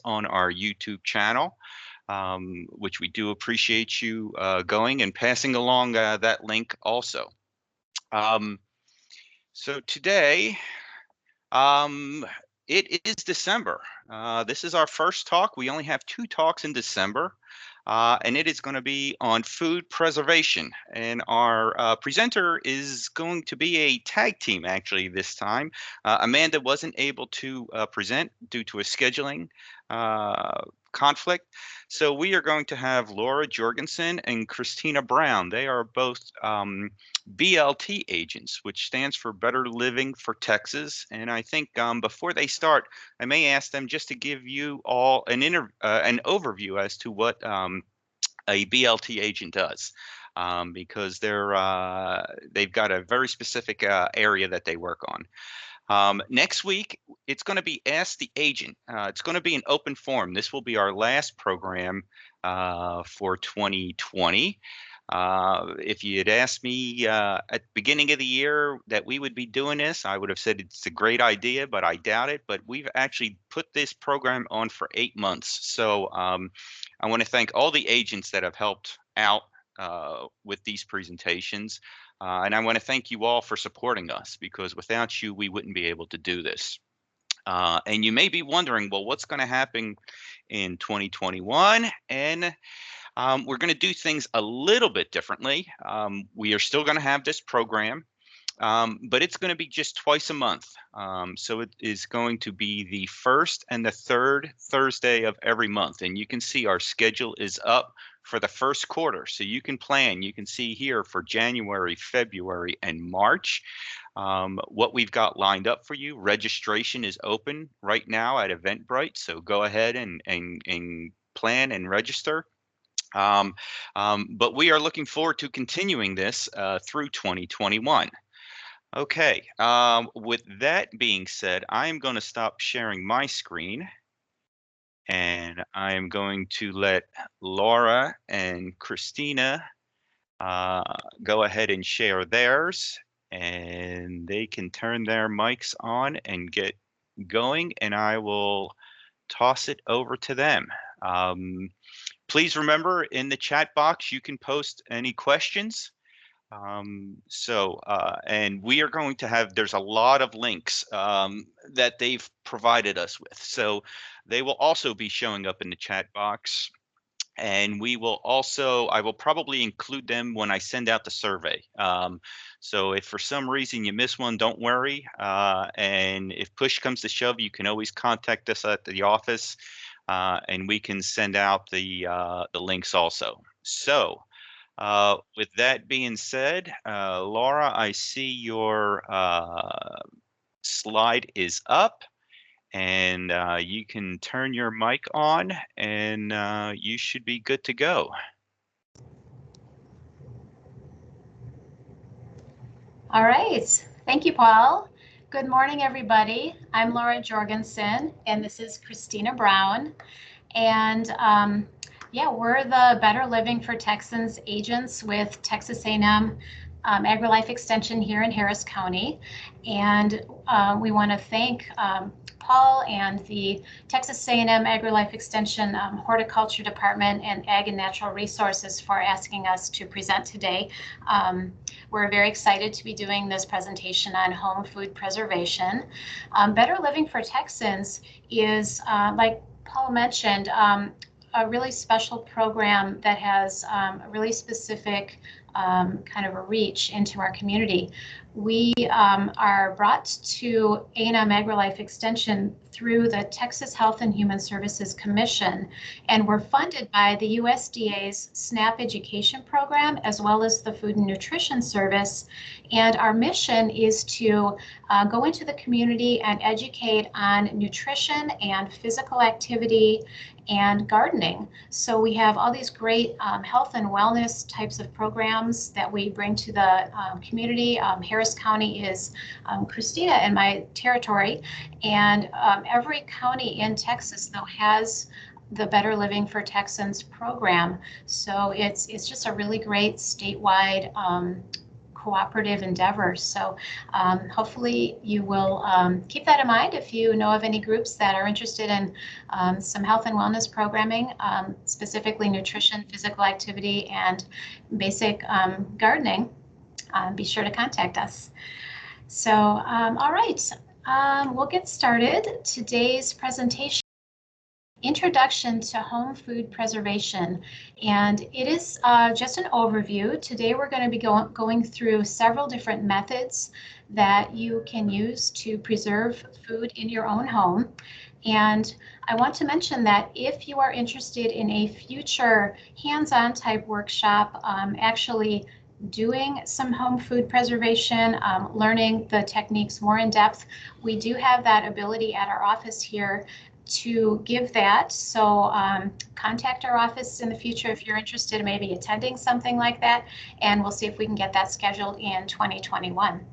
on our YouTube channel, which we do appreciate you going and passing along that link also. So today, it is December. This is our first talk. We only have 2 talks in December, and it is going to be on food preservation. And our presenter is going to be a tag team, actually, this time. Amanda wasn't able to present due to a scheduling conflict. So we are going to have Lora Jorgensen and Kristina Brown. They are both BLT agents, which stands for Better Living for Texas. And I think before they start, I may ask them just to give you all an overview as to what a BLT agent does, because they've got a very specific area that they work on. Next week, it's going to be Ask the Agent. It's going to be an open forum. This will be our last program for 2020. If you had asked me at the beginning of the year that we would be doing this, I would have said it's a great idea, but I doubt it. But we've actually put this program on for 8 months. So I want to thank all the agents that have helped out with these presentations. And I want to thank you all for supporting us, because without you, we wouldn't be able to do this. And you may be wondering, well, what's going to happen in 2021? And we're going to do things a little bit differently. We are still going to have this program, but it's going to be just twice a month. So it is going to be the first and the third Thursday of every month. And you can see our schedule is up for the first quarter. So you can plan. You can see here for January, February, and March what we've got lined up for you. Registration is open right now at Eventbrite. So go ahead and plan and register. But we are looking forward to continuing this through 2021. Okay, with that being said, I'm going to stop sharing my screen, and I'm going to let Lora and Kristina go ahead and share theirs, and they can turn their mics on and get going, and I will toss it over to them. Please remember, in the chat box, you can post any questions. And we are going to have, there's a lot of links that they've provided us with. So they will also be showing up in the chat box. And we will also, I will probably include them when I send out the survey. So if for some reason you miss one, don't worry. And if push comes to shove, you can always contact us at the office. And we can send out the links also. So with that being said, Laura, I see your slide is up, and you can turn your mic on, and you should be good to go. All right. Thank you, Paul. Good morning, everybody. I'm Lora Jorgensen, and this is Kristina Brown. And yeah, we're the Better Living for Texans agents with Texas A&M AgriLife Extension here in Harris County. And we want to thank Paul and the Texas A&M AgriLife Extension Horticulture Department and Ag and Natural Resources for asking us to present today. We're very excited to be doing this presentation on home food preservation. Better Living for Texans is, like Paul mentioned, a really special program that has a really specific kind of a reach into our community. We are brought to A&M AgriLife Extension through the Texas Health and Human Services Commission, and we're funded by the USDA's SNAP education program as well as the Food and Nutrition Service. And our mission is to go into the community and educate on nutrition and physical activity and gardening. So we have all these great health and wellness types of programs that we bring to the community. Harris County is Kristina and my territory, and every county in Texas though has the Better Living for Texans program. So it's just a really great statewide cooperative endeavor. So hopefully you will keep that in mind if you know of any groups that are interested in some health and wellness programming, specifically nutrition, physical activity, and basic gardening. Be sure to contact us. So, all right, we'll get started. Today's presentation, Introduction to Home Food Preservation, and it is just an overview. Today we're going to be going through several different methods that you can use to preserve food in your own home. And I want to mention that if you are interested in a future hands-on type workshop, actually doing some home food preservation, learning the techniques more in depth, we do have that ability at our office here to give that. So contact our office in the future if you're interested in maybe attending something like that, and we'll see if we can get that scheduled in 2021.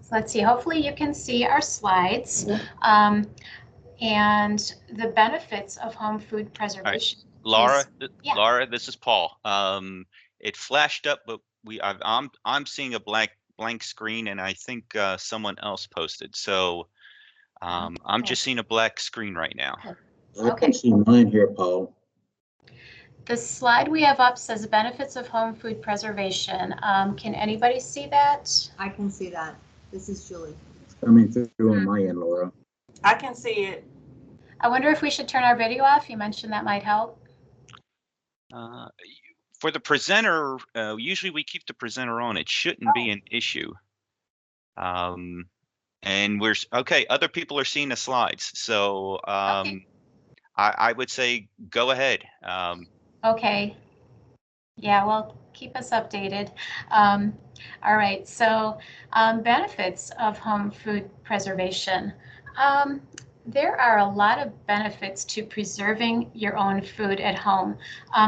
So let's see, hopefully you can see our slides and the benefits of home food preservation. Laura, Yeah. Laura, this is Paul. It flashed up, but I'm seeing a blank screen, and I think someone else posted. So I'm just seeing a black screen right now. I can see mine here, Paul. The slide we have up says benefits of home food preservation. Can anybody see that? I can see that. This is Julie. It's coming through on my end, Laura. I can see it. I wonder if we should turn our video off. You mentioned that might help. For the presenter, usually we keep the presenter on. It shouldn't be an issue. And we're okay. Other people are seeing the slides, so Okay. I would say go ahead. Okay. Yeah, well, keep us updated. All right, so benefits of home food preservation. There are a lot of benefits to preserving your own food at home.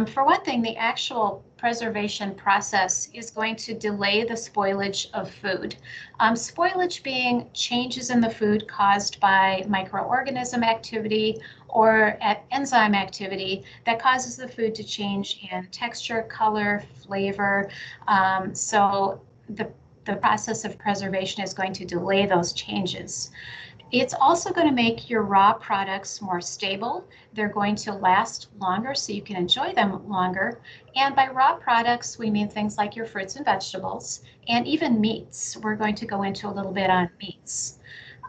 For one thing, the actual preservation process is going to delay the spoilage of food. Spoilage being changes in the food caused by microorganism activity or enzyme activity that causes the food to change in texture, color, flavor. So the process of preservation is going to delay those changes. It's also going to make your raw products more stable. They're going to last longer so you can enjoy them longer. And by raw products, we mean things like your fruits and vegetables and even meats. We're going to go into a little bit on meats.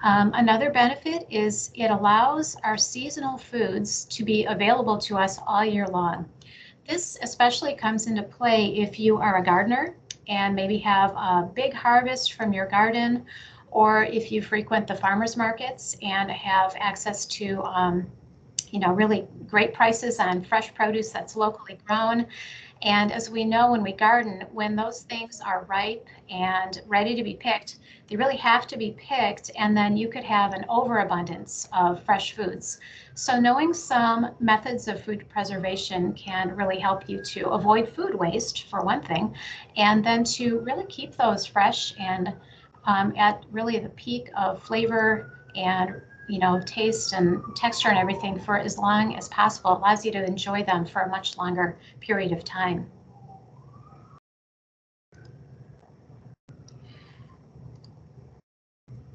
Another benefit is it allows our seasonal foods to be available to us all year long. This especially comes into play if you are a gardener and maybe have a big harvest from your garden, or if you frequent the farmers markets and have access to really great prices on fresh produce that's locally grown. And as we know, when we garden, when those things are ripe and ready to be picked, they really have to be picked, and then you could have an overabundance of fresh foods. So knowing some methods of food preservation can really help you to avoid food waste, for one thing, and then to really keep those fresh and at really the peak of flavor and taste and texture and everything for as long as possible. It allows you to enjoy them for a much longer period of time.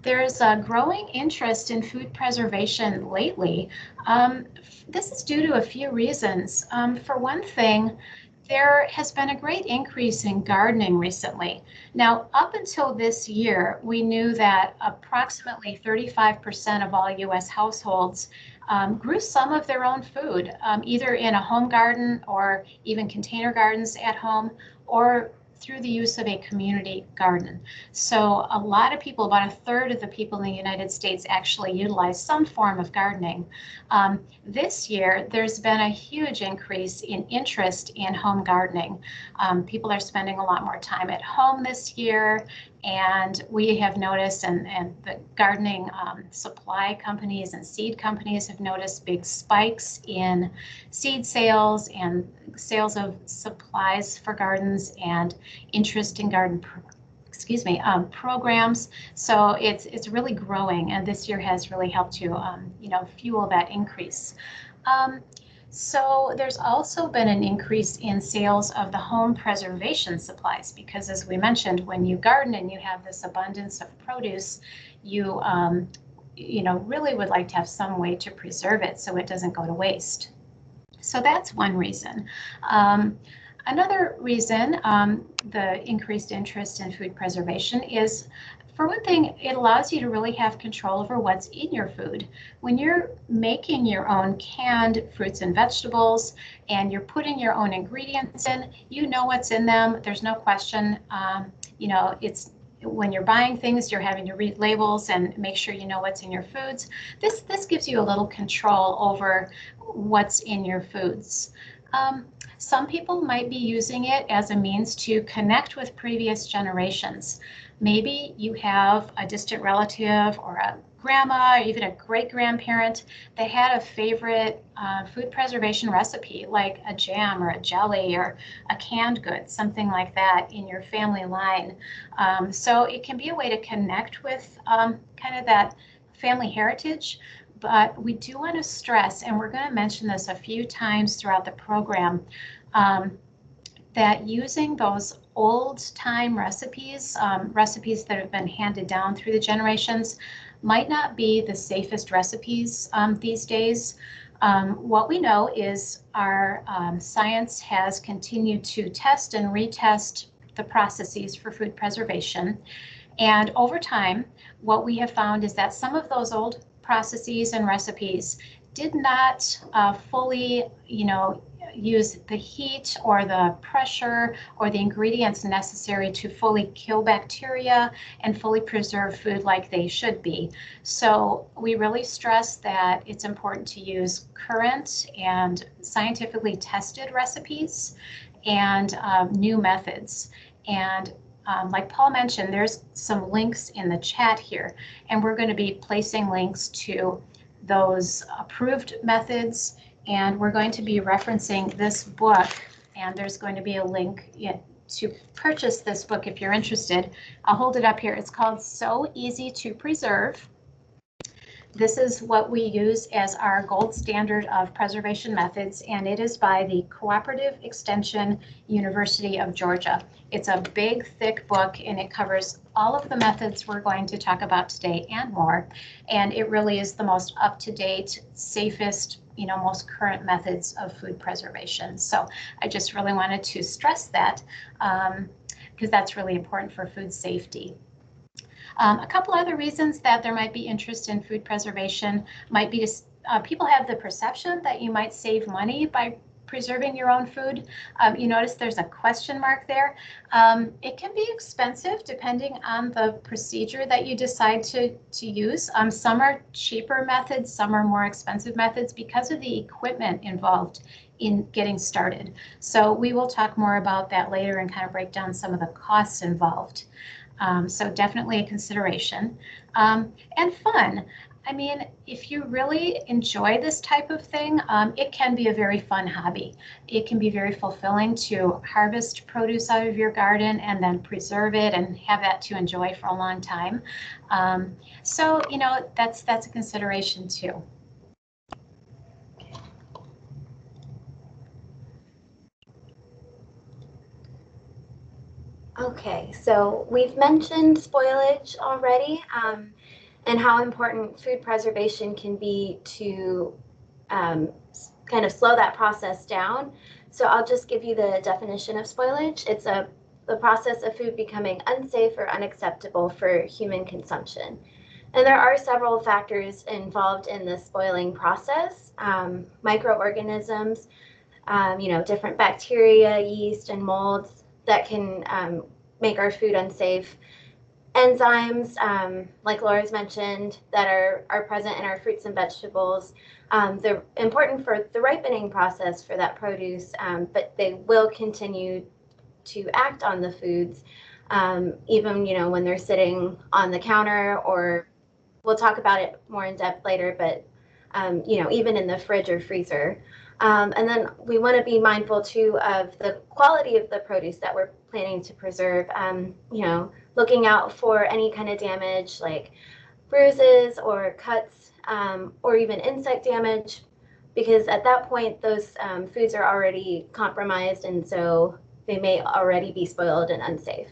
There's a growing interest in food preservation lately. This is due to a few reasons. For one thing, there has been a great increase in gardening recently. Now, up until this year, we knew that approximately 35% of all U.S. households grew some of their own food, either in a home garden or even container gardens at home, or through the use of a community garden. So a lot of people, about a third of the people in the United States actually utilize some form of gardening. This year, there's been a huge increase in interest in home gardening. People are spending a lot more time at home this year, and we have noticed, and the gardening supply companies and seed companies have noticed big spikes in seed sales and sales of supplies for gardens and interest in garden programs. So it's really growing, and this year has really helped to fuel that increase. So there's also been an increase in sales of the home preservation supplies because, as we mentioned, when you garden and you have this abundance of produce, you really would like to have some way to preserve it so it doesn't go to waste. So that's one reason. Another reason the increased interest in food preservation is, for one thing, it allows you to really have control over what's in your food. When you're making your own canned fruits and vegetables and you're putting your own ingredients in, you know what's in them. There's no question. It's when you're buying things, you're having to read labels and make sure you know what's in your foods. This gives you a little control over what's in your foods. Some people might be using it as a means to connect with previous generations. Maybe you have a distant relative or a grandma, or even a great-grandparent that had a favorite food preservation recipe, like a jam or a jelly or a canned good, something like that in your family line. So it can be a way to connect with kind of that family heritage. But we do want to stress, and we're going to mention this a few times throughout the program, that using those old-time recipes, recipes that have been handed down through the generations, might not be the safest recipes these days. What we know is our science has continued to test and retest the processes for food preservation. And over time, what we have found is that some of those old processes and recipes did not fully, use the heat or the pressure or the ingredients necessary to fully kill bacteria and fully preserve food like they should be. So we really stress that it's important to use current and scientifically tested recipes and new methods. And like Paul mentioned, there's some links in the chat here, and we're going to be placing links to those approved methods, and we're going to be referencing this book, and there's going to be a link to purchase this book if you're interested. I'll hold it up here. It's called So Easy to Preserve. This is what we use as our gold standard of preservation methods, and it is by the Cooperative Extension University of Georgia. It's a big, thick book, and it covers all of the methods we're going to talk about today and more. And it really is the most up-to-date, safest, most current methods of food preservation. So I just really wanted to stress that because that's really important for food safety. A couple other reasons that there might be interest in food preservation might be people have the perception that you might save money by preserving your own food. You notice there's a question mark there. It can be expensive depending on the procedure that you decide to use. Some are cheaper methods, some are more expensive methods because of the equipment involved in getting started. So we will talk more about that later and kind of break down some of the costs involved. So definitely a consideration. And fun. I mean, if you really enjoy this type of thing, it can be a very fun hobby. It can be very fulfilling to harvest produce out of your garden and then preserve it and have that to enjoy for a long time. So, that's a consideration too. Okay, so we've mentioned spoilage already, and how important food preservation can be to kind of slow that process down. So I'll just give you the definition of spoilage. It's the process of food becoming unsafe or unacceptable for human consumption. And there are several factors involved in the spoiling process. Microorganisms, different bacteria, yeast, and molds that can make our food unsafe. Enzymes, like Laura's mentioned, that are present in our fruits and vegetables. They're important for the ripening process for that produce, but they will continue to act on the foods, even when they're sitting on the counter, or we'll talk about it more in depth later, but even in the fridge or freezer. And then we want to be mindful too of the quality of the produce that we're planning to preserve. Looking out for any kind of damage like bruises or cuts, or even insect damage. because at that point those foods are already compromised, and so they may already be spoiled and unsafe.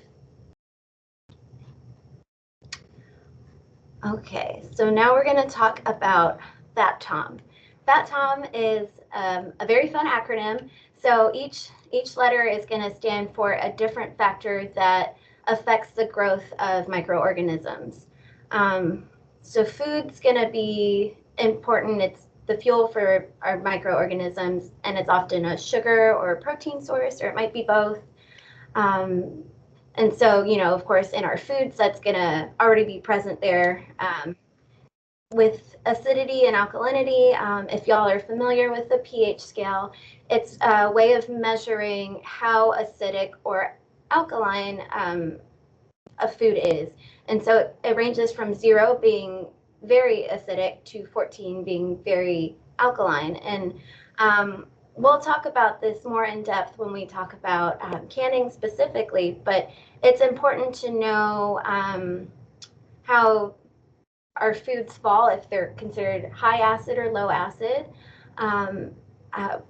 Okay, so now we're going to talk about FATTOM. FATTOM is a very fun acronym. So each letter is going to stand for a different factor that affects the growth of microorganisms. So food's going to be important. It's the fuel for our microorganisms, and it's often a sugar or a protein source, or it might be both. And so, you know, of course, in our foods, that's going to already be present there. With acidity and alkalinity, if y'all are familiar with the pH scale, it's a way of measuring how acidic or alkaline a food is. And so it ranges from 0 being very acidic to 14 being very alkaline. And we'll talk about this more in depth when we talk about canning specifically, but it's important to know how our foods fall if they're considered high acid or low acid.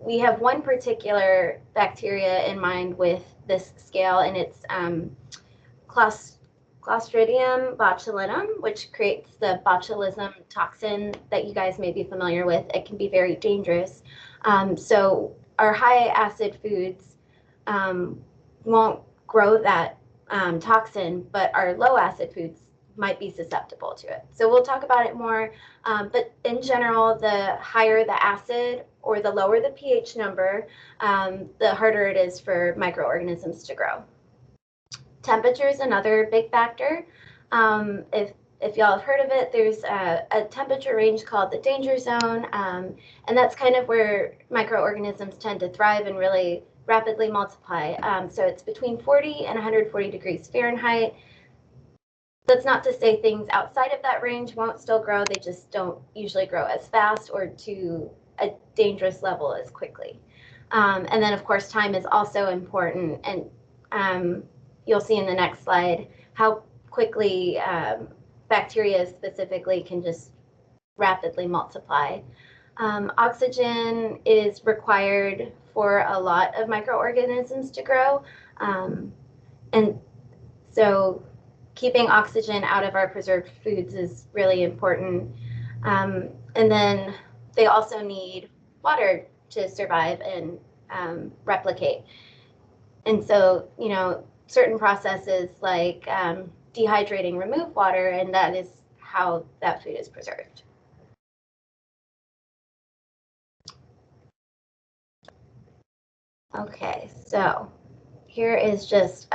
We have one particular bacteria in mind with this scale, and it's Clostridium botulinum, which creates the botulism toxin that you guys may be familiar with. It can be very dangerous. So our high acid foods won't grow that toxin, but our low acid foods might be susceptible to it. So we'll talk about it more, but in general, the higher the acid or the lower the pH number, the harder it is for microorganisms to grow. Temperature is another big factor. If y'all have heard of it, there's a temperature range called the danger zone, and that's kind of where microorganisms tend to thrive and really rapidly multiply. So it's between 40 and 140 degrees Fahrenheit. That's not to say things outside of that range won't still grow, they just don't usually grow as fast or to a dangerous level as quickly. And then of course time is also important, and you'll see in the next slide how quickly bacteria specifically can just rapidly multiply. Oxygen is required for a lot of microorganisms to grow, and so keeping oxygen out of our preserved foods is really important. And then they also need water to survive and replicate. And so, you know, certain processes like dehydrating remove water, and that is how that food is preserved. Okay, so here is just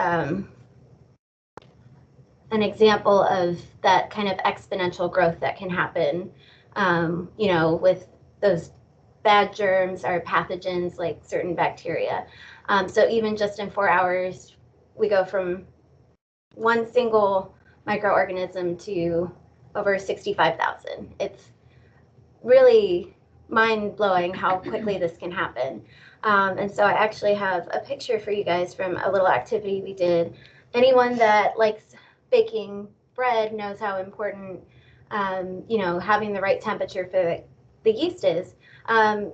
an example of that kind of exponential growth that can happen, you know, with those bad germs or pathogens like certain bacteria. So even just in 4 hours, we go from one single microorganism to over 65,000. It's really mind-blowing how quickly this can happen. And so I actually have a picture for you guys from a little activity we did. Anyone that likes baking bread knows how important, you know, having the right temperature for the yeast is.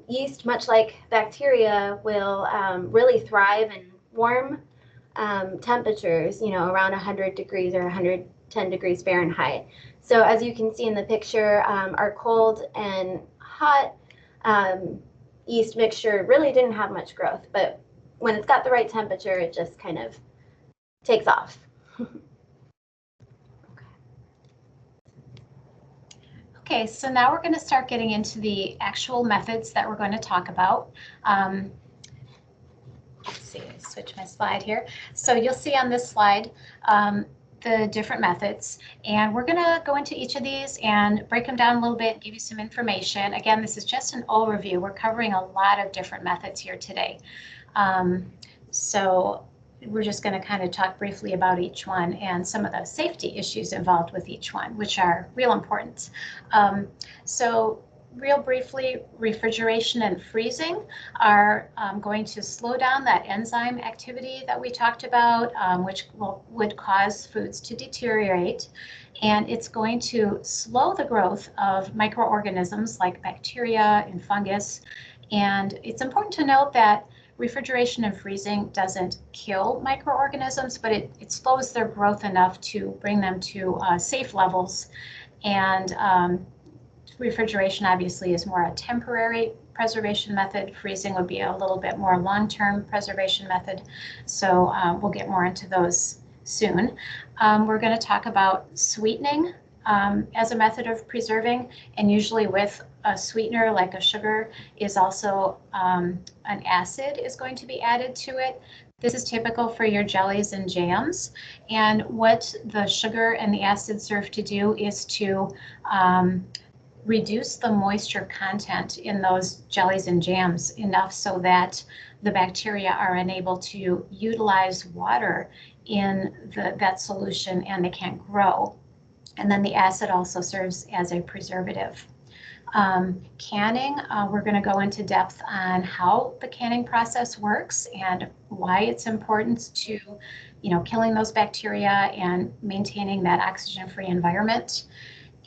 Yeast, much like bacteria, will really thrive in warm temperatures, you know, around 100 degrees or 110 degrees Fahrenheit. So as you can see in the picture, our cold and hot yeast mixture really didn't have much growth, but when it's got the right temperature, it just kind of takes off. Okay, so now we're going to start getting into the actual methods that we're going to talk about. Let's see, switch my slide here. So you'll see on this slide the different methods, and we're going to go into each of these and break them down a little bit, give you some information. Again, this is just an overview. We're covering a lot of different methods here today. So we're just going to kind of talk briefly about each one and some of the safety issues involved with each one, which are real important. So real briefly, refrigeration and freezing are going to slow down that enzyme activity that we talked about, which would cause foods to deteriorate. and it's going to slow the growth of microorganisms like bacteria and fungus. And it's important to note that refrigeration and freezing doesn't kill microorganisms, but it slows their growth enough to bring them to safe levels. And refrigeration obviously is more a temporary preservation method. Freezing would be a little bit more long-term preservation method. So we'll get more into those soon. We're going to talk about sweetening as a method of preserving, and usually with a sweetener like a sugar is also an acid is going to be added to it. This is typical for your jellies and jams, and what the sugar and the acid serve to do is to reduce the moisture content in those jellies and jams enough so that the bacteria are unable to utilize water in that solution and they can't grow. And then the acid also serves as a preservative. Canning, we're going to go into depth on how the canning process works and why it's important to, killing those bacteria and maintaining that oxygen-free environment.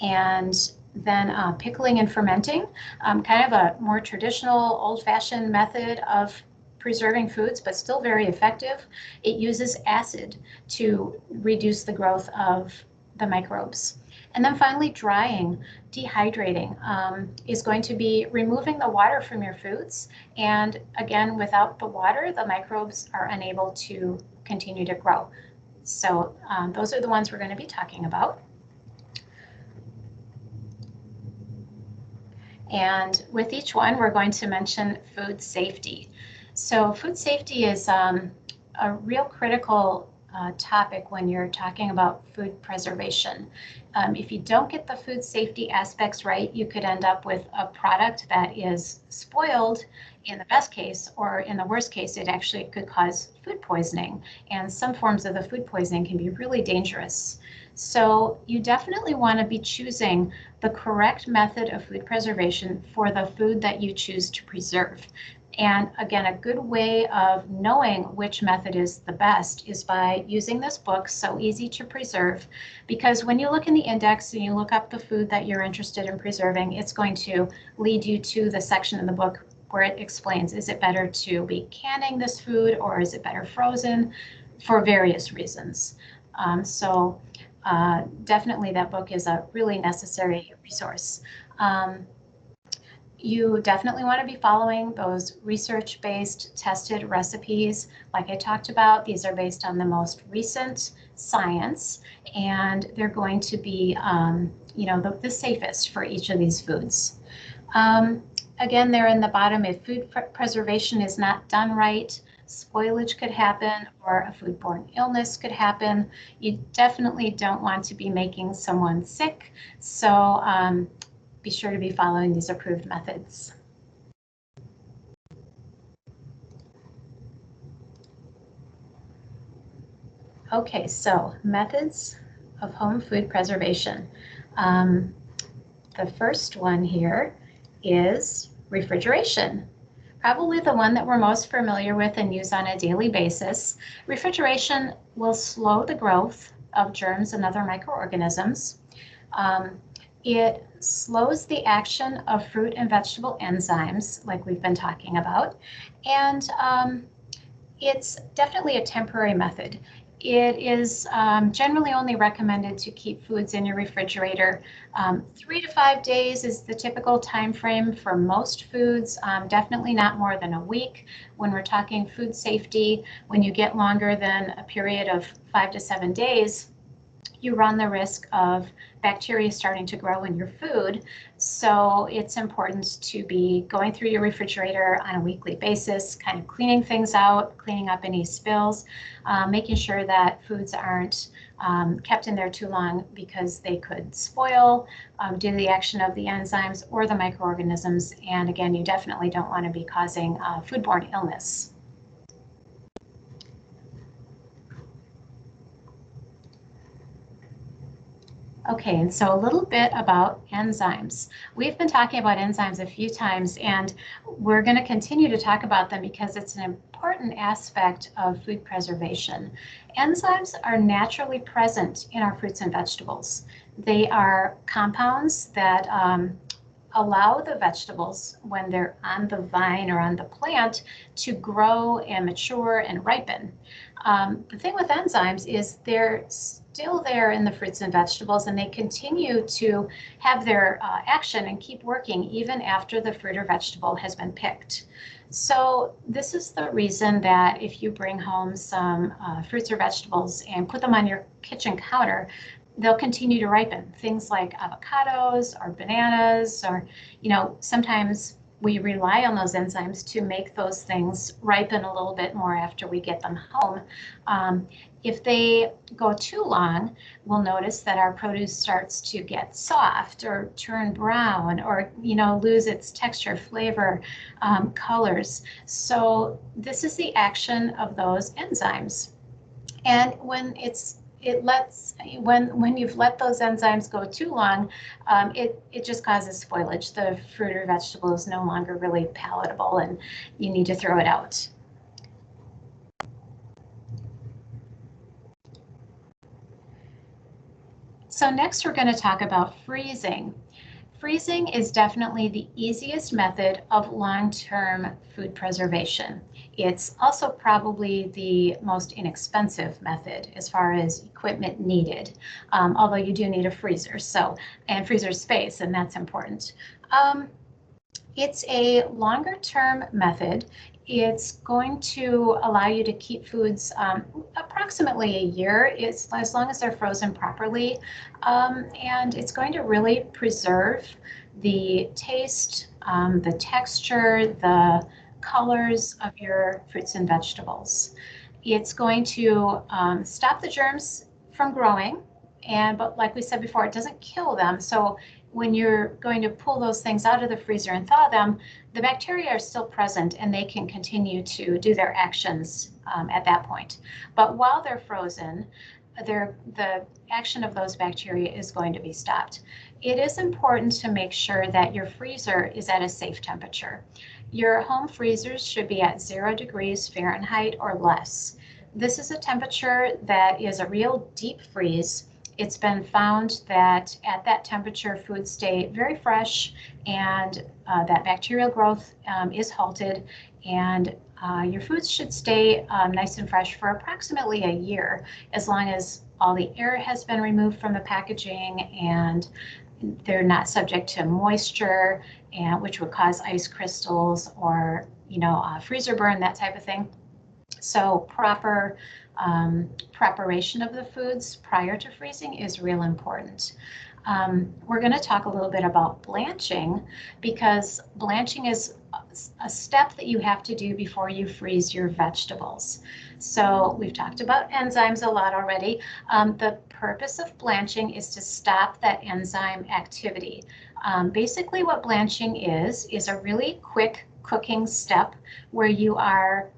And then pickling and fermenting, kind of a more traditional old-fashioned method of preserving foods, but still very effective. It uses acid to reduce the growth of the microbes. And then finally, drying, dehydrating, is going to be removing the water from your foods. And again, without the water, the microbes are unable to continue to grow. So those are the ones we're going to be talking about. And with each one, we're going to mention food safety. So food safety is a real critical topic when you're talking about food preservation. If you don't get the food safety aspects right, you could end up with a product that is spoiled in the best case, or in the worst case, it actually could cause food poisoning. And some forms of the food poisoning can be really dangerous. So you definitely want to be choosing the correct method of food preservation for the food that you choose to preserve. And again, a good way of knowing which method is the best is by using this book, So Easy to Preserve, because when you look in the index and you look up the food that you're interested in preserving, it's going to lead you to the section in the book where it explains, is it better to be canning this food or is it better frozen, for various reasons. Definitely that book is a really necessary resource. You definitely want to be following those research-based tested recipes. Like I talked about, these are based on the most recent science, and they're going to be, the safest for each of these foods. Again, there in the bottom, if food preservation is not done right, spoilage could happen or a foodborne illness could happen. You definitely don't want to be making someone sick. So be sure to be following these approved methods. Okay, so methods of home food preservation. The first one here is refrigeration. Probably the one that we're most familiar with and use on a daily basis. Refrigeration will slow the growth of germs and other microorganisms. It slows the action of fruit and vegetable enzymes, like we've been talking about, and it's definitely a temporary method. It is generally only recommended to keep foods in your refrigerator. 3 to 5 days is the typical time frame for most foods, definitely not more than a week. When we're talking food safety, when you get longer than a period of 5 to 7 days, you run the risk of bacteria starting to grow in your food. So it's important to be going through your refrigerator on a weekly basis, kind of cleaning things out, cleaning up any spills, making sure that foods aren't kept in there too long because they could spoil due to the action of the enzymes or the microorganisms. And again, you definitely don't want to be causing foodborne illness. Okay, and so a little bit about enzymes. We've been talking about enzymes a few times, and we're going to continue to talk about them because it's an important aspect of food preservation. Enzymes are naturally present in our fruits and vegetables. They are compounds that allow the vegetables, when they're on the vine or on the plant, to grow and mature and ripen. The thing with enzymes is they're still there in the fruits and vegetables, and they continue to have their action and keep working even after the fruit or vegetable has been picked. So this is the reason that if you bring home some fruits or vegetables and put them on your kitchen counter, they'll continue to ripen. Things like avocados or bananas, or, sometimes we rely on those enzymes to make those things ripen a little bit more after we get them home. If they go too long, we'll notice that our produce starts to get soft or turn brown or, lose its texture, flavor, colors. So this is the action of those enzymes. And when you've let those enzymes go too long, it just causes spoilage. The fruit or vegetable is no longer really palatable, and you need to throw it out. So next we're going to talk about freezing. Freezing is definitely the easiest method of long-term food preservation. It's also probably the most inexpensive method as far as equipment needed, although you do need a freezer, and freezer space, and that's important. It's a longer-term method. It's going to allow you to keep foods approximately a year, as long as they're frozen properly, and it's going to really preserve the taste, the texture, the colors of your fruits and vegetables. It's going to stop the germs from growing, but like we said before, it doesn't kill them. So when you're going to pull those things out of the freezer and thaw them, the bacteria are still present and they can continue to do their actions at that point. But while they're frozen, the action of those bacteria is going to be stopped. It is important to make sure that your freezer is at a safe temperature. Your home freezers should be at 0 degrees Fahrenheit or less. This is a temperature that is a real deep freeze. It's been found that at that temperature, foods stay very fresh, and that bacterial growth is halted, and your foods should stay nice and fresh for approximately a year, as long as all the air has been removed from the packaging and they're not subject to moisture, which would cause ice crystals or freezer burn, that type of thing. So proper preparation of the foods prior to freezing is real important. We're going to talk a little bit about blanching, because blanching is a step that you have to do before you freeze your vegetables. So we've talked about enzymes a lot already. The purpose of blanching is to stop that enzyme activity. Basically what blanching is a really quick cooking step where you are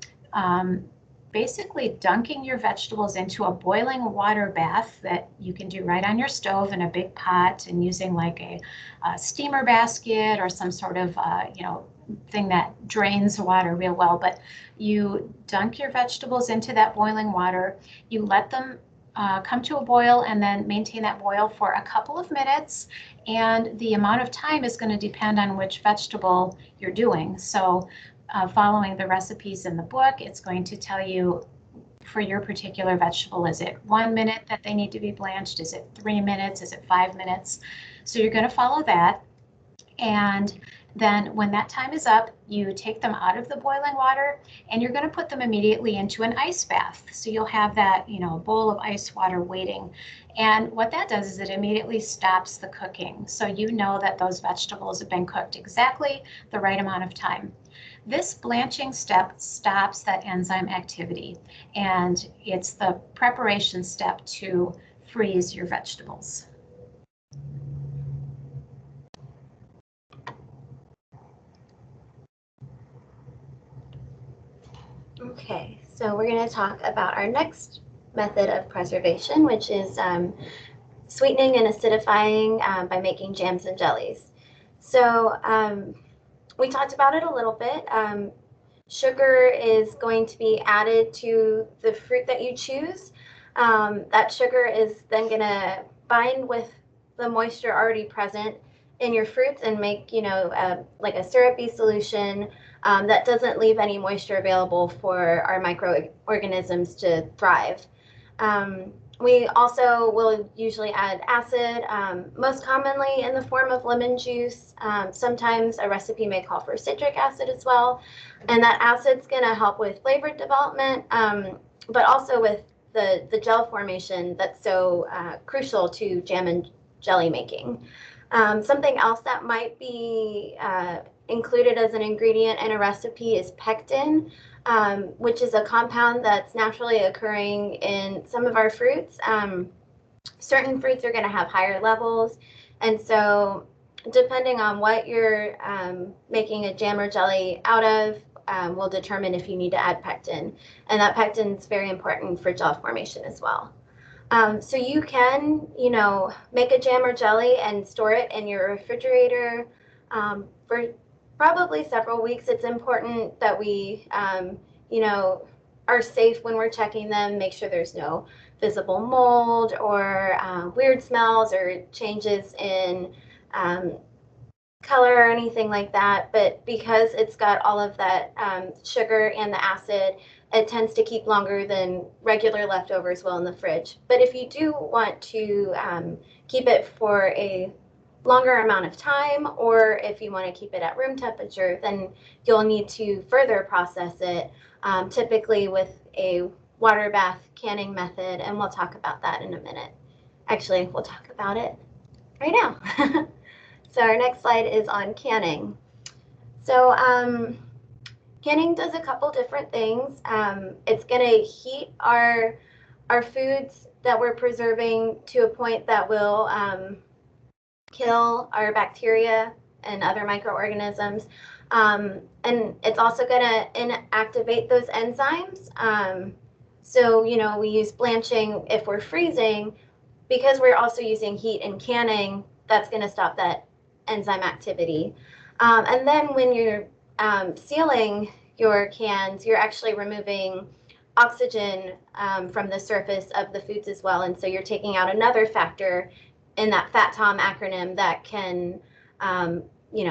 basically dunking your vegetables into a boiling water bath that you can do right on your stove in a big pot, and using like a steamer basket or some sort of thing that drains water real well. But you dunk your vegetables into that boiling water, you let them come to a boil, and then maintain that boil for a couple of minutes. And the amount of time is going to depend on which vegetable you're doing. So following the recipes in the book, it's going to tell you for your particular vegetable, is it 1 minute that they need to be blanched? Is it 3 minutes? Is it 5 minutes? So you're going to follow that. And then when that time is up, you take them out of the boiling water, and you're going to put them immediately into an ice bath. So you'll have that, a bowl of ice water waiting. And what that does is it immediately stops the cooking. So you know that those vegetables have been cooked exactly the right amount of time. This blanching step stops that enzyme activity, and it's the preparation step to freeze your vegetables. Okay, so we're going to talk about our next method of preservation, which is sweetening and acidifying by making jams and jellies. So we talked about it a little bit. Sugar is going to be added to the fruit that you choose. That sugar is then going to bind with the moisture already present in your fruits and make, like a syrupy solution that doesn't leave any moisture available for our microorganisms to thrive. We also will usually add acid, most commonly in the form of lemon juice. Sometimes a recipe may call for citric acid as well. And that acid's going to help with flavor development, but also with the gel formation that's so crucial to jam and jelly making. Something else that might be included as an ingredient in a recipe is pectin, which is a compound that's naturally occurring in some of our fruits. Certain fruits are going to have higher levels, and so depending on what you're making a jam or jelly out of will determine if you need to add pectin, and that pectin is very important for gel formation as well. So you can, make a jam or jelly and store it in your refrigerator for probably several weeks. It's important that we, are safe when we're checking them, make sure there's no visible mold or weird smells or changes in color or anything like that. But because it's got all of that sugar and the acid, it tends to keep longer than regular leftovers will in the fridge. But if you do want to keep it for a longer amount of time, or if you want to keep it at room temperature, then you'll need to further process it, typically with a water bath canning method, and we'll talk about that in a minute. Actually, we'll talk about it right now. So our next slide is on canning. So canning does a couple different things. It's going to heat our foods that we're preserving to a point that will kill our bacteria and other microorganisms. And it's also going to inactivate those enzymes. So, we use blanching if we're freezing. Because we're also using heat and canning, that's going to stop that enzyme activity. And then when you're sealing your cans, you're actually removing oxygen from the surface of the foods as well. And so you're taking out another factor in that FATTOM acronym that can,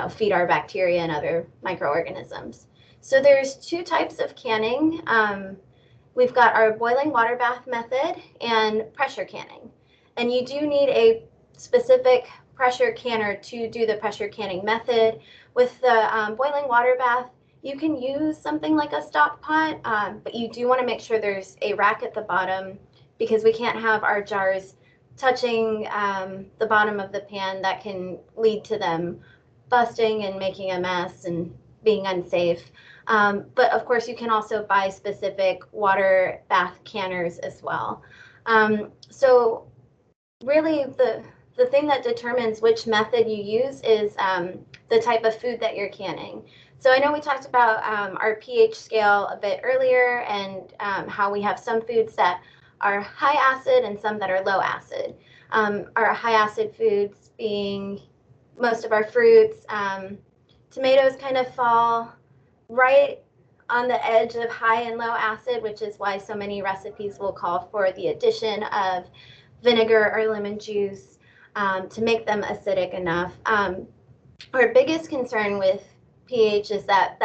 feed our bacteria and other microorganisms. So there's two types of canning. We've got our boiling water bath method and pressure canning. And you do need a specific pressure canner to do the pressure canning method. With the boiling water bath, you can use something like a stock pot, but you do want to make sure there's a rack at the bottom, because we can't have our jars touching the bottom of the pan. That can lead to them busting and making a mess and being unsafe. But of course, you can also buy specific water bath canners as well. So really the thing that determines which method you use is the type of food that you're canning. So I know we talked about our pH scale a bit earlier, and how we have some foods that are high acid and some that are low acid. Our high acid foods being most of our fruits. Tomatoes kind of fall right on the edge of high and low acid, which is why so many recipes will call for the addition of vinegar or lemon juice to make them acidic enough. Our biggest concern with pH is that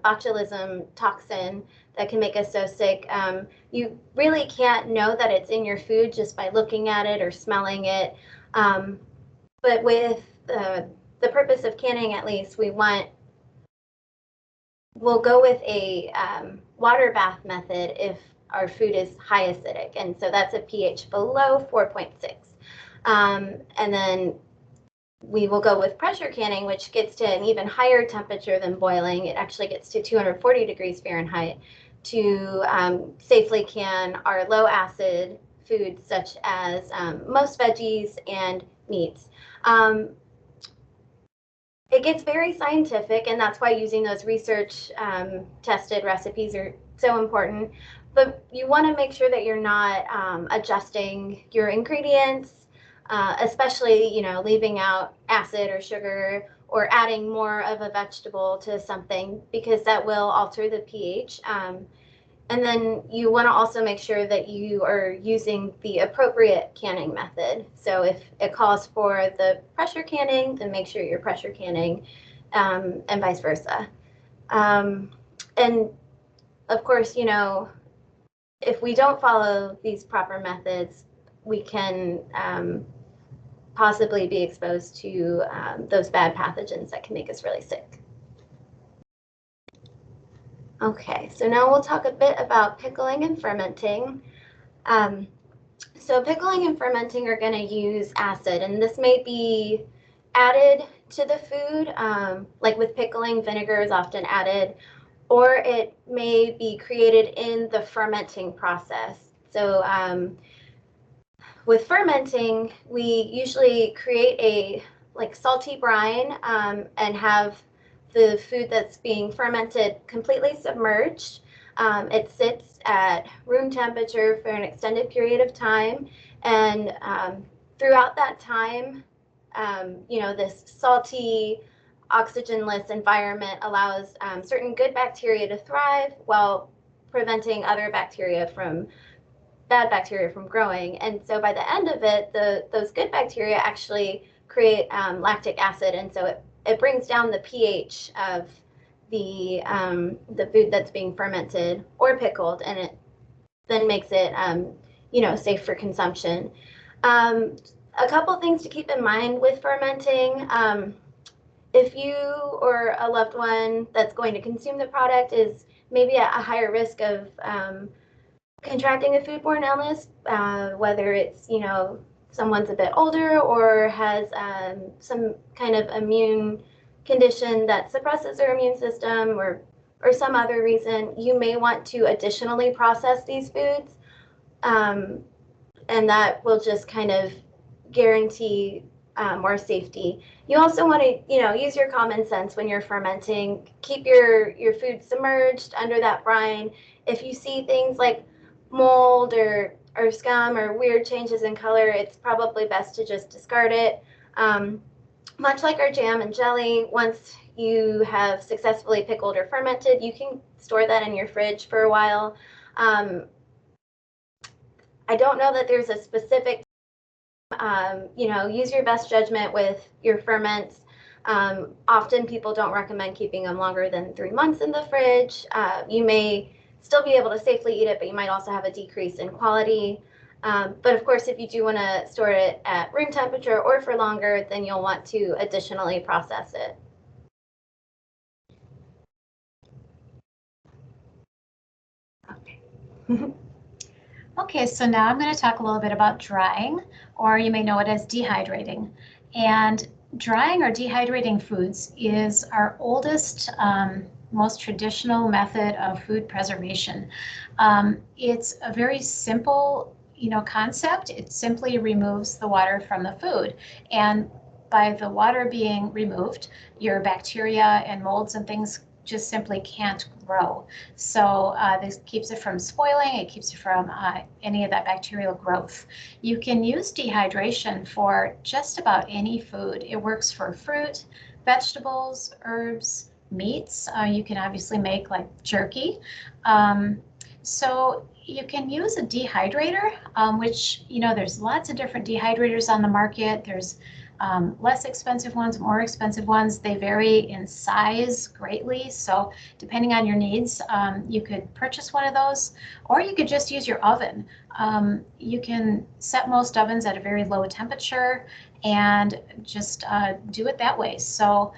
botulism toxin that can make us so sick. You really can't know that it's in your food just by looking at it or smelling it. But with the purpose of canning, at least, we'll go with a water bath method if our food is high acidic, and so that's a pH below 4.6. And then we will go with pressure canning, which gets to an even higher temperature than boiling. It actually gets to 240 degrees Fahrenheit to safely can our low acid foods such as most veggies and meats. It gets very scientific, and that's why using those research tested recipes are so important. But you want to make sure that you're not adjusting your ingredients especially, leaving out acid or sugar or adding more of a vegetable to something, because that will alter the pH. And then you want to also make sure that you are using the appropriate canning method. So if it calls for the pressure canning, then make sure you're pressure canning, and vice versa. And of course, if we don't follow these proper methods, we can possibly be exposed to those bad pathogens that can make us really sick. Okay, so now we'll talk a bit about pickling and fermenting. So pickling and fermenting are going to use acid, and this may be added to the food, like with pickling, vinegar is often added, or it may be created in the fermenting process. So with fermenting, we usually create a salty brine and have the food that's being fermented completely submerged. It sits at room temperature for an extended period of time, and throughout that time, this salty, oxygenless environment allows certain good bacteria to thrive while preventing other bad bacteria from growing. And so by the end of it, those good bacteria actually create lactic acid, and so it brings down the pH of the food that's being fermented or pickled, and it then makes it safe for consumption. A couple things to keep in mind with fermenting. If you or a loved one that's going to consume the product is maybe at a higher risk of contracting a foodborne illness, whether it's someone's a bit older or has some kind of immune condition that suppresses their immune system, or some other reason, you may want to additionally process these foods, and that will just kind of guarantee more safety. You also want to use your common sense when you're fermenting. Keep your food submerged under that brine. If you see things like mold or scum or weird changes in color, it's probably best to just discard it. Much like our jam and jelly, once you have successfully pickled or fermented, you can store that in your fridge for a while. I don't know that there's a specific, use your best judgment with your ferments. Often people don't recommend keeping them longer than 3 months in the fridge. You may still be able to safely eat it, but you might also have a decrease in quality. But of course, if you do want to store it at room temperature or for longer, then you'll want to additionally process it. Okay. Okay, so now I'm going to talk a little bit about drying, or you may know it as dehydrating. And drying or dehydrating foods is our oldest, most traditional method of food preservation. It's a very simple, concept. It simply removes the water from the food, and by the water being removed, your bacteria and molds and things just simply can't grow. So this keeps it from spoiling. It keeps it from any of that bacterial growth. You can use dehydration for just about any food. It works for fruit, vegetables, herbs, meats. You can obviously make like jerky. So you can use a dehydrator, which, there's lots of different dehydrators on the market. There's less expensive ones, more expensive ones. They vary in size greatly. So depending on your needs, you could purchase one of those, or you could just use your oven. You can set most ovens at a very low temperature and just do it that way. So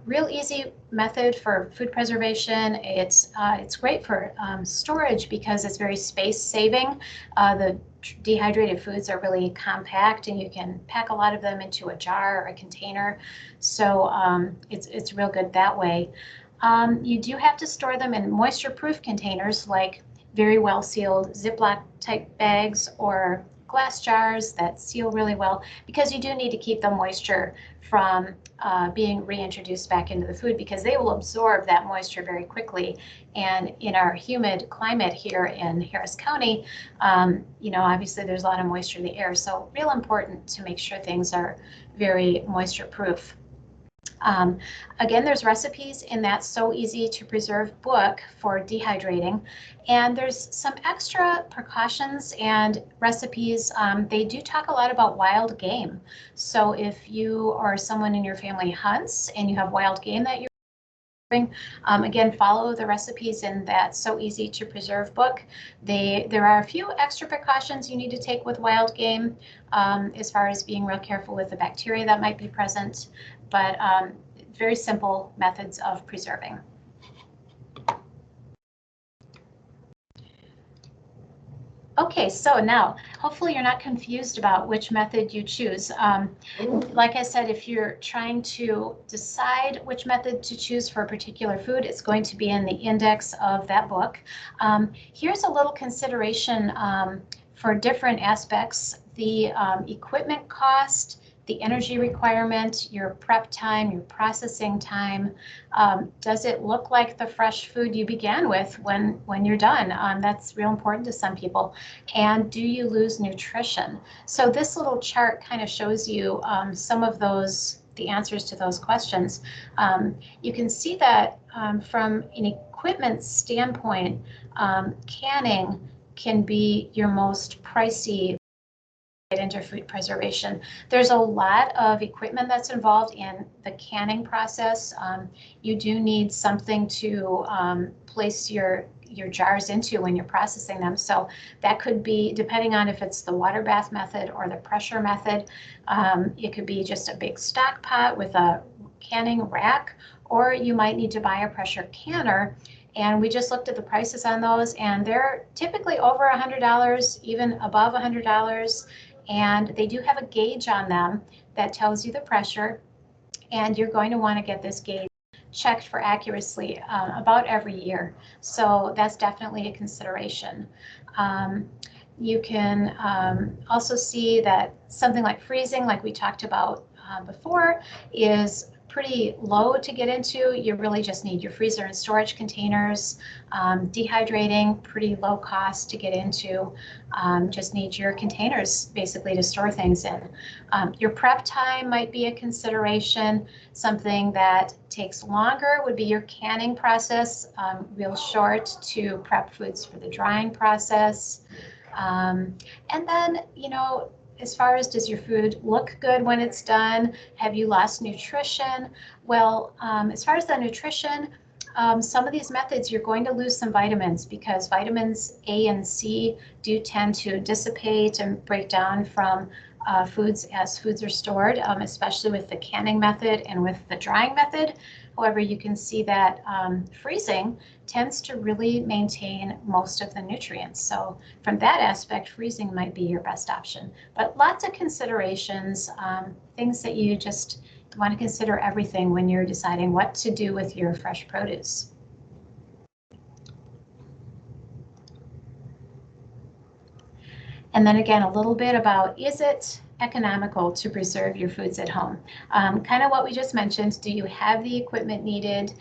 real easy method for food preservation. It's great for storage because it's very space saving. The dehydrated foods are really compact, and you can pack a lot of them into a jar or a container. So it's real good that way. You do have to store them in moisture-proof containers, like very well sealed Ziploc type bags or glass jars that seal really well, because you do need to keep the moisture from being reintroduced back into the food, because they will absorb that moisture very quickly. And in our humid climate here in Harris County, you know, obviously there's a lot of moisture in the air, so real important to make sure things are very moisture proof. Again, there's recipes in that So Easy to Preserve book for dehydrating, and there's some extra precautions and recipes. They do talk a lot about wild game. So if you or someone in your family hunts and you have wild game that you're again, follow the recipes in that So Easy to Preserve book. There are a few extra precautions you need to take with wild game, as far as being real careful with the bacteria that might be present, but very simple methods of preserving. Okay, so now hopefully you're not confused about which method you choose. Like I said, if you're trying to decide which method to choose for a particular food, it's going to be in the index of that book. Here's a little consideration for different aspects: the equipment cost, the energy requirement, your prep time, your processing time. Does it look like the fresh food you began with when you're done? That's real important to some people. And do you lose nutrition? So this little chart kind of shows you some of the answers to those questions. You can see that from an equipment standpoint, canning can be your most pricey into food preservation. There's a lot of equipment that's involved in the canning process. You do need something to place your jars into when you're processing them. So that could be, depending on if it's the water bath method or the pressure method, it could be just a big stock pot with a canning rack, or you might need to buy a pressure canner. And we just looked at the prices on those, and they're typically over $100, even above $100. And they do have a gauge on them that tells you the pressure, and you're going to want to get this gauge checked for accuracy about every year. So that's definitely a consideration. You can also see that something like freezing, like we talked about before, is pretty low to get into. You really just need your freezer and storage containers. Dehydrating, pretty low cost to get into. Just need your containers basically to store things in. Your prep time might be a consideration. Something that takes longer would be your canning process, real short to prep foods for the drying process. And then, you know, as far as, does your food look good when it's done? Have you lost nutrition? Well, as far as the nutrition, some of these methods you're going to lose some vitamins, because vitamins A and C do tend to dissipate and break down from foods as foods are stored, especially with the canning method and with the drying method. However, you can see that freezing tends to really maintain most of the nutrients. So from that aspect, freezing might be your best option. But lots of considerations, things that you just want to consider everything when you're deciding what to do with your fresh produce. And then again, a little bit about, is it economical to preserve your foods at home? Kind of what we just mentioned. Do you have the equipment needed?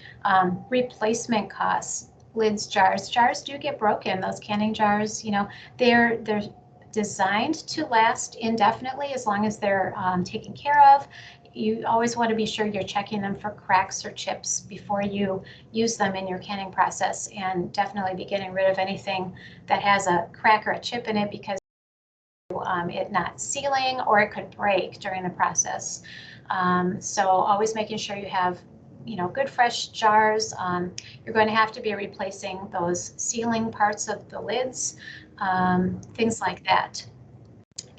Replacement costs, lids, jars. Jars do get broken. Those canning jars, you know, they're designed to last indefinitely as long as they're taken care of. You always want to be sure you're checking them for cracks or chips before you use them in your canning process, and definitely be getting rid of anything that has a crack or a chip in it, because it not sealing, or it could break during the process. So always making sure you have, you know, good fresh jars. You're going to have to be replacing those sealing parts of the lids, things like that.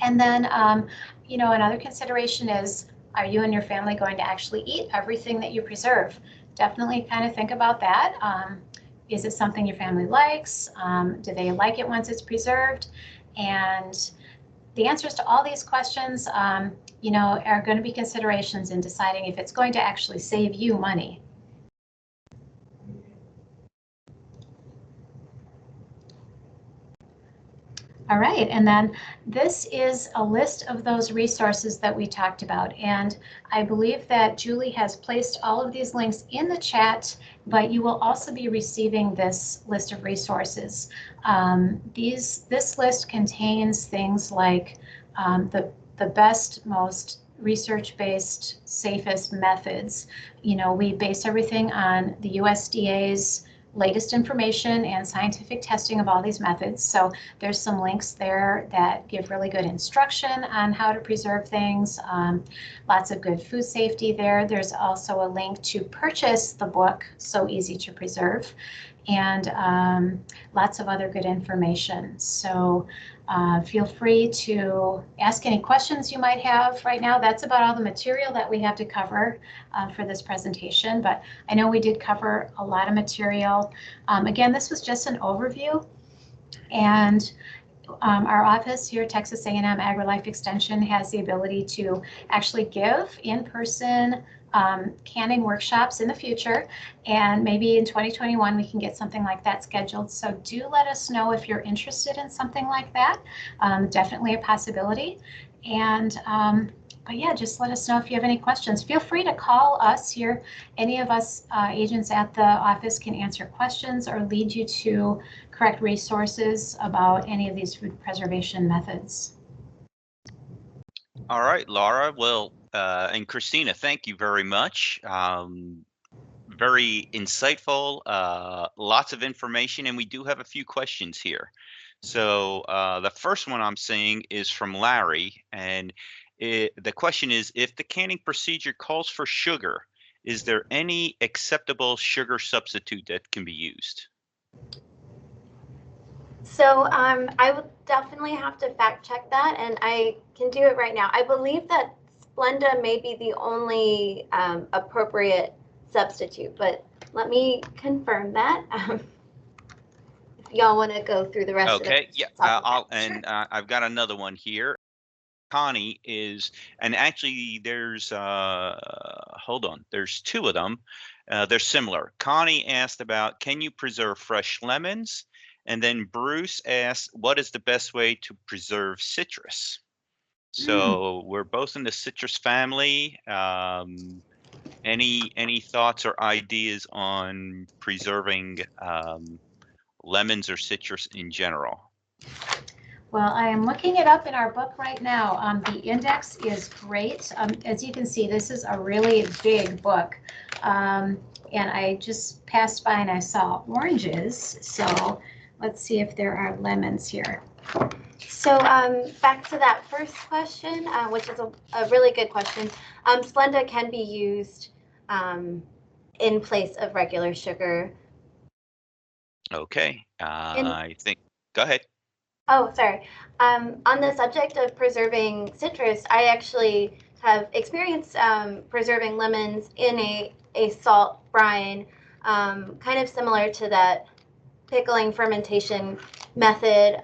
And then, you know, another consideration is, are you and your family going to actually eat everything that you preserve? Definitely kind of think about that. Is it something your family likes? Do they like it once it's preserved? And the answers to all these questions, you know, are going to be considerations in deciding if it's going to actually save you money. All right, and then this is a list of those resources that we talked about. And I believe that Julie has placed all of these links in the chat, but you will also be receiving this list of resources. This list contains things like the best, most research-based, safest methods. You know, we base everything on the USDA's latest information and scientific testing of all these methods. So there's some links there that give really good instruction on how to preserve things. Lots of good food safety there. There's also a link to purchase the book, So Easy to Preserve, and lots of other good information. So feel free to ask any questions you might have right now. That's about all the material that we have to cover for this presentation, but I know we did cover a lot of material. Again, this was just an overview, and our office here, Texas A&M AgriLife Extension, has the ability to actually give in-person canning workshops in the future, and maybe in 2021 we can get something like that scheduled. So do let us know if you're interested in something like that. Definitely a possibility. And but yeah, just let us know if you have any questions. Feel free to call us here. Any of us agents at the office can answer questions or lead you to correct resources about any of these food preservation methods. All right, Laura. Well, and Kristina, thank you very much. Very insightful, lots of information, and we do have a few questions here. So the first one I'm seeing is from Larry, and the question is, if the canning procedure calls for sugar, is there any acceptable sugar substitute that can be used? So I would definitely have to fact check that, and I can do it right now. I believe that Splenda may be the only appropriate substitute, but let me confirm that. If y'all want to go through the rest of it. Okay, yeah, I've got another one here. Connie is, and actually there's, hold on, there's two of them. They're similar. Connie asked about, can you preserve fresh lemons? And then Bruce asked, what is the best way to preserve citrus? So we're both in the citrus family. Any thoughts or ideas on preserving lemons or citrus in general? Well, I am looking it up in our book right now. The index is great. As you can see, this is a really big book. And I just passed by and I saw oranges. So let's see if there are lemons here. So back to that first question, which is a really good question. Splenda can be used in place of regular sugar. Okay, I think, go ahead. Oh, sorry. On the subject of preserving citrus, I actually have experienced preserving lemons in a salt brine, kind of similar to that pickling fermentation method,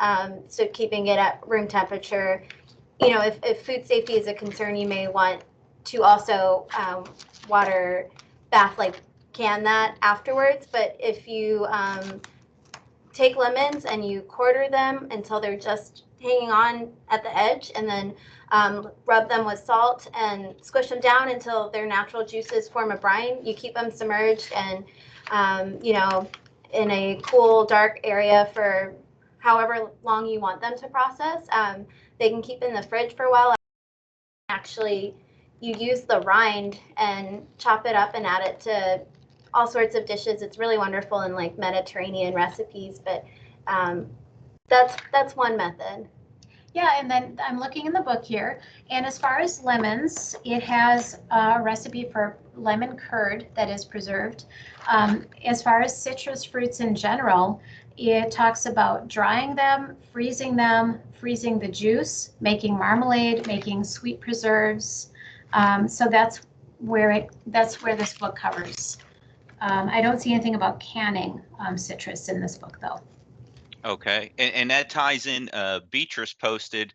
so keeping it at room temperature. You know, if food safety is a concern, you may want to also water bath, like can that afterwards. But if you take lemons and you quarter them until they're just hanging on at the edge, and then rub them with salt and squish them down until their natural juices form a brine. You keep them submerged and, you know, in a cool, dark area for however long you want them to process. They can keep in the fridge for a while. Actually, you use the rind and chop it up and add it to all sorts of dishes. It's really wonderful in like Mediterranean recipes, but that's one method. Yeah, and then I'm looking in the book here, and as far as lemons, it has a recipe for lemon curd that is preserved. As far as citrus fruits in general, it talks about drying them, freezing freezing the juice, making marmalade, making sweet preserves. So that's where this book covers. I don't see anything about canning citrus in this book, though. Okay, and that ties in. Beatrice posted,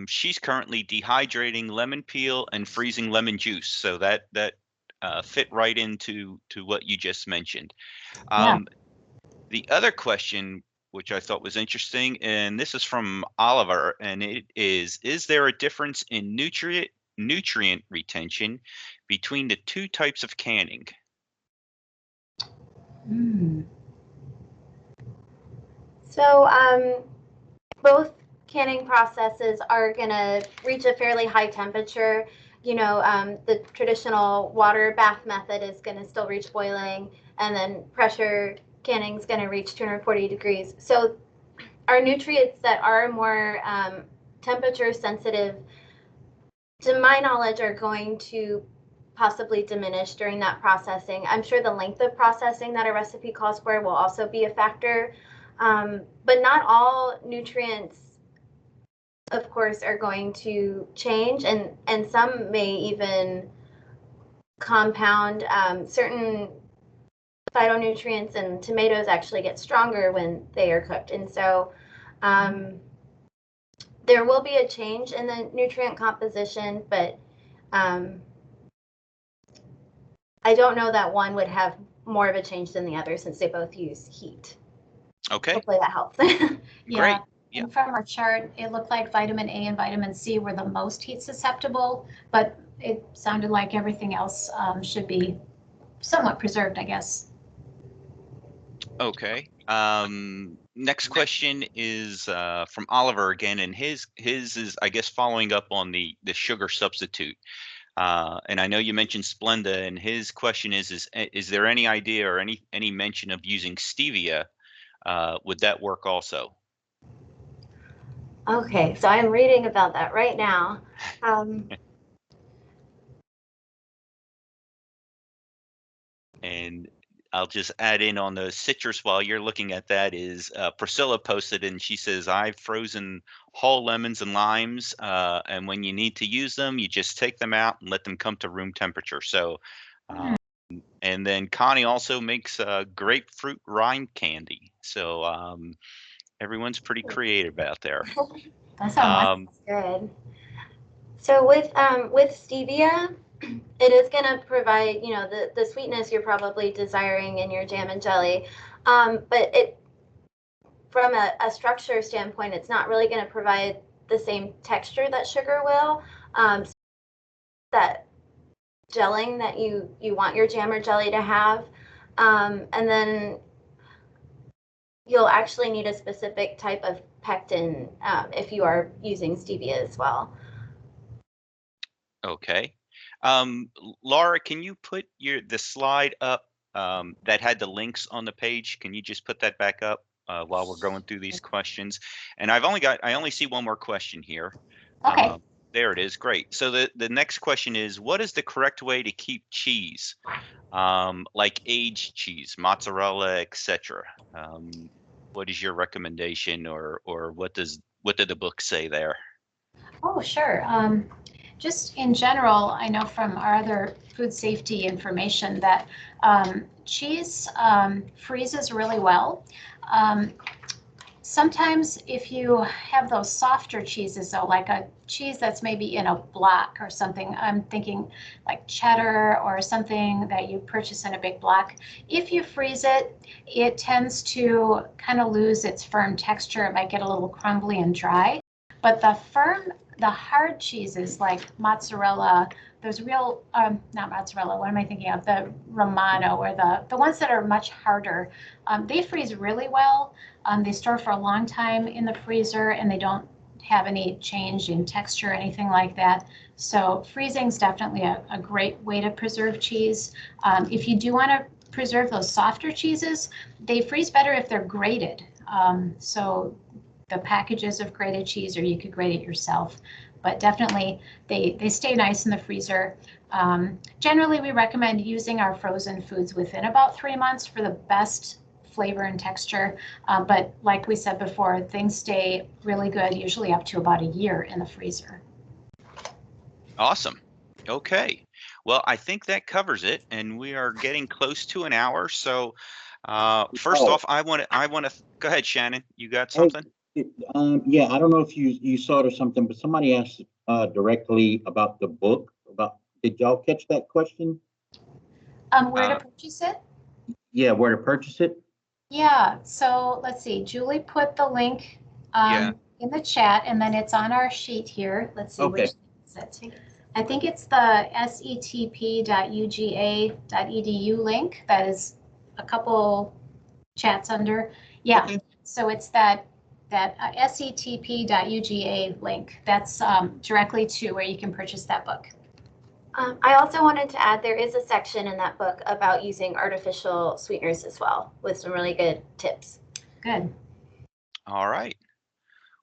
she's currently dehydrating lemon peel and freezing lemon juice, so that fit right into what you just mentioned. Yeah. The other question which I thought was interesting. And this is from Oliver, and it is there a difference in nutrient retention between the two types of canning? So both canning processes are going to reach a fairly high temperature. You know, the traditional water bath method is going to still reach boiling, and then pressure canning is going to reach 240 degrees. So our nutrients that are more temperature sensitive, to my knowledge, are going to possibly diminish during that processing. I'm sure the length of processing that a recipe calls for will also be a factor. But not all nutrients, of course, are going to change, and some may even compound. Certain phytonutrients and tomatoes actually get stronger when they are cooked. And so there will be a change in the nutrient composition, but I don't know that one would have more of a change than the other since they both use heat. Okay. Hopefully that helps. Yeah. Great. Yeah. And from our chart, it looked like vitamin A and vitamin C were the most heat susceptible, but it sounded like everything else should be somewhat preserved, I guess. Okay. Next question is from Oliver again, and his is, I guess, following up on the sugar substitute. And I know you mentioned Splenda, and his question is there any idea or any mention of using stevia? Would that work also? Okay, so I'm reading about that right now. And I'll just add in on the citrus while you're looking at that is Priscilla posted, and she says, I've frozen whole lemons and limes, and when you need to use them, you just take them out and let them come to room temperature. So, and then Connie also makes grapefruit rind candy. So everyone's pretty creative out there. That sounds Good. So with stevia, it is going to provide, you know, the sweetness you're probably desiring in your jam and jelly, but it, from a structure standpoint, it's not really going to provide the same texture that sugar will. That gelling that you want your jam or jelly to have, and then you'll actually need a specific type of pectin if you are using stevia as well. Okay. Laura, can you put the slide up that had the links on the page? Can you just put that back up while we're going through these questions? And I only see one more question here. Okay. There it is. Great. So the next question is, what is the correct way to keep cheese, like aged cheese, mozzarella, etc.? What is your recommendation, or what did the book say there? Oh, sure. Just in general, I know from our other food safety information that cheese freezes really well. Sometimes if you have those softer cheeses, though, like a cheese that's maybe in a block or something, I'm thinking like cheddar or something that you purchase in a big block, if you freeze it, it tends to kind of lose its firm texture. It might get a little crumbly and dry. But the hard cheeses like mozzarella, those real, not mozzarella, what am I thinking of? The Romano, or the ones that are much harder, they freeze really well. They store for a long time in the freezer, and they don't have any change in texture or anything like that. So freezing is definitely a great way to preserve cheese. If you do want to preserve those softer cheeses, they freeze better if they're grated. So the packages of grated cheese, or you could grate it yourself. But definitely they stay nice in the freezer. Generally, we recommend using our frozen foods within about 3 months for the best flavor and texture. But like we said before, things stay really good, usually up to about a year in the freezer. Awesome. Okay. Well, I think that covers it, and we are getting close to an hour. So first off, I want to go ahead, Shannon. You got something? Yeah, I don't know if you saw it or something, but somebody asked directly about the book. Did y'all catch that question? Where to purchase it? Yeah, where to purchase it? Yeah, so let's see. Julie put the link Yeah. in the chat, and then it's on our sheet here. Let's see, Okay. which is it? I think it's the setp.uga.edu link that is a couple chats under. Yeah, Okay. so it's that setp.uga link. That's directly to where you can purchase that book. I also wanted to add there is a section in that book about using artificial sweeteners as well, with some really good tips. Good. All right.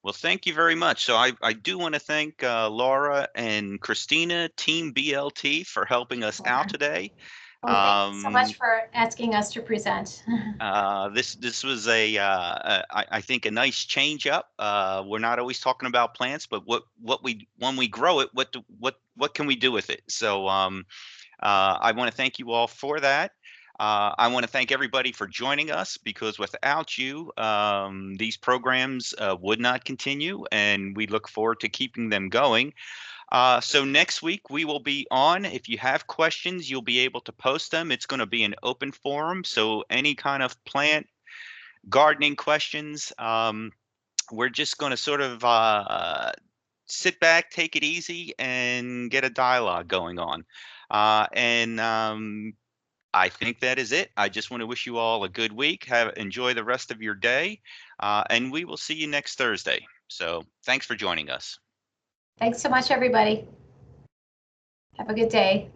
Well, thank you very much. So I do want to thank Laura and Kristina, Team BLT, for helping us out today. Well, thank you so much Um, for asking us to present. this was I think a nice change up. We're not always talking about plants, but what we when we grow it, what can we do with it? So I want to thank you all for that. I want to thank everybody for joining us because without you, these programs would not continue, and we look forward to keeping them going. So next week we will be on. If you have questions, you'll be able to post them. It's going to be an open forum, so any kind of plant gardening questions, we're just going to sort of sit back, take it easy, and get a dialogue going on. And I think that is it. I just want to wish you all a good week. Enjoy the rest of your day, and we will see you next Thursday. So thanks for joining us. Thanks so much, everybody. Have a good day.